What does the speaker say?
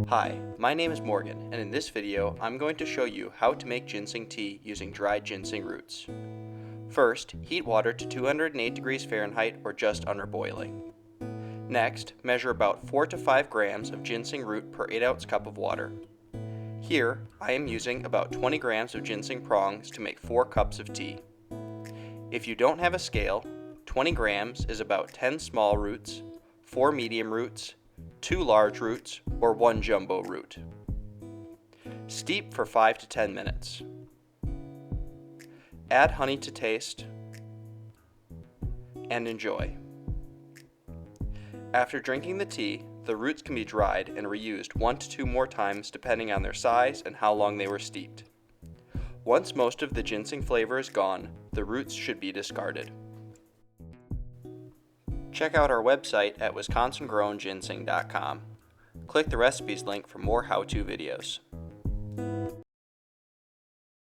Hi, my name is Morgan, and in this video I'm going to show you how to make ginseng tea using dried ginseng roots. First, heat water to 208 degrees Fahrenheit or just under boiling. Next, measure about 4 to 5 grams of ginseng root per 8-ounce cup of water. Here, I am using about 20 grams of ginseng prongs to make 4 cups of tea. If you don't have a scale, 20 grams is about 10 small roots, 4 medium roots, 2 large roots, or 1 jumbo root. Steep for 5 to 10 minutes. Add honey to taste, and enjoy. After drinking the tea, the roots can be dried and reused 1 to 2 more times depending on their size and how long they were steeped. Once most of the ginseng flavor is gone, the roots should be discarded. Check out our website at wisconsingrownginseng.com. Click the recipes link for more how-to videos.